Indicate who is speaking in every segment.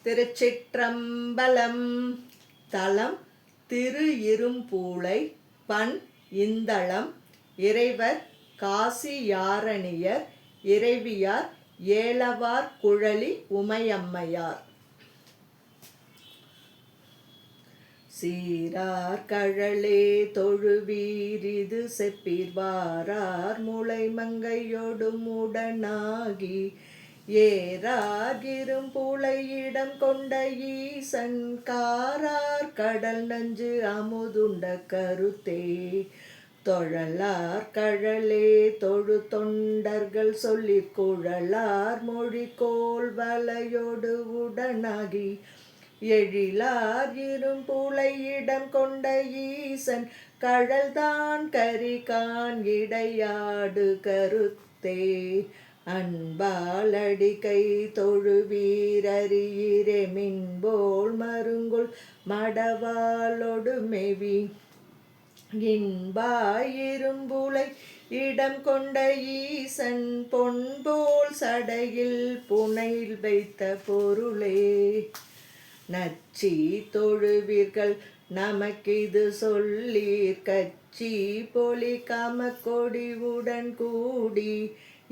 Speaker 1: திருச்சிற்றம்பலம். தலம் திரு இரும்பூழை. பண் இந்தளம். இறைவர் காசியாரணியர். இறைவியார் ஏலவார் குழலி உமையம்மையார். சீரார் கழலே தொழுவீரிது செப்பீர் வாரார் முளைமங்கையொடும் உடனாகி ஏறார் இரும்புழையிடம் கொண்ட ஈசன் காரார் கடல் நஞ்சு அமுதுண்ட கருத்தே தொழலார் கழலே தொழு தொண்டர்கள் சொல்லிக் குழலார் மொழிகோள் வலையோடு உடனாகி எழிலார் இரும்புழையிடம் கொண்ட ஈசன் கழல்தான் கரிகான் இடையாடு கருத்தே அன்பாலடி கை தொழுவீரறியிரே மின்போல் மருங்குல் மடவாளொடு மெவி இன்பாயிரும்புழை இடம் கொண்ட ஈசன் பொன்போல் சடையில் புனையில் வைத்த பொருளே நச்சி தொழுவீர்கள் நமக்கிது சொல்லீர் கச்சி பொலி கமக்கொடி உடன் கூடி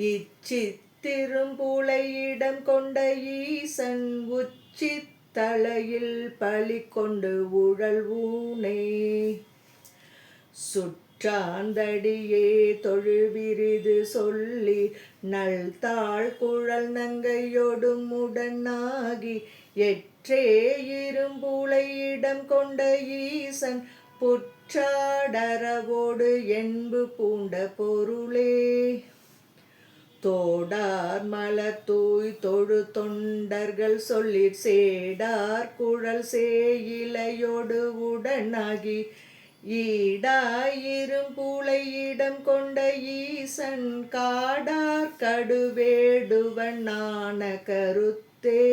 Speaker 1: இச்சித்திரும்புழையிடம் கொண்ட ஈசன் உச்சி தலையில் பலி கொண்டு உழல் ஊனே சுற்றாந்தடியே தொழுவிரிது சொல்லி நல்தாள் குழல் நங்கையொடும் உடனாகி எற்றே இரும்புழையிடம் கொண்ட ஈசன் புற்றாடரவோடு என்பு பூண்ட பொருளே தோடார் மலர் தூய் தொழு தொண்டர்கள் சொல்லிற் சேடார் குழல் சேயிலையோடு உடனாகி ஈடாயிரும்புழையிடம் கொண்ட ஈசன் காடார் கடுவேடுவனான கருத்தே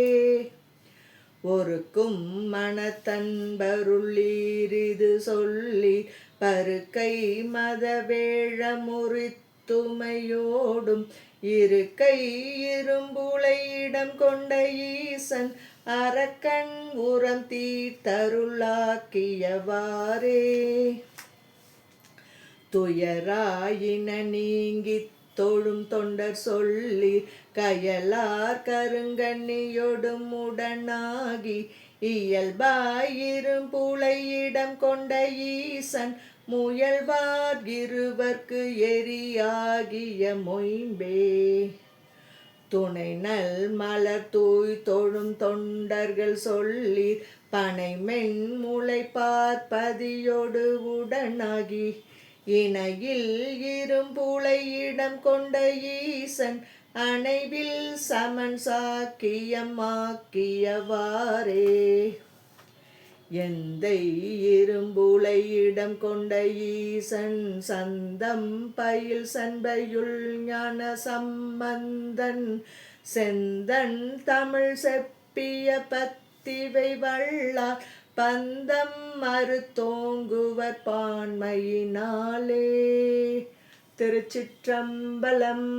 Speaker 1: ஒருக்கும் மனத்தன்பருளீரிது சொல்லி பருக்கை மதவேழ முறித்துமையோடும் இருக்கை இரும்புழையிடம் கொண்ட ஈசன் அரக்கன் உரம் தீர்த்தருளாக்கியவாறே துயராயின நீங்கித் தொழும் தொண்டர் சொல்லி கயலார் கருங்கண்ணியொடும் உடனாகி இயல்பாயிரும்புழையிடம் கொண்ட ஈசன் முயல்வார் இருவர்க்கு எரியாகிய மொயம்பே துணை நல் மலர் தூய் தொழும் தொண்டர்கள் சொல்லி பனைமென் முளைப்பார்ப்பதியோடு உடனாகி இணையில் இரும்புழையிடம் கொண்ட ஈசன் அணைவில் சமன் சாக்கியமாக்கியவாறே எந்தை இரும்புழையிடம் கொண்ட ஈசன் சந்தம் பயில் சண்பையுள் ஞான சம்பந்தன் செந்தன் தமிழ் செப்பிய பத்திவை வள்ளார் பந்தம் மறுத்தோங்குவர் பான்மையினாலே. திருச்சிற்றம்பலம்.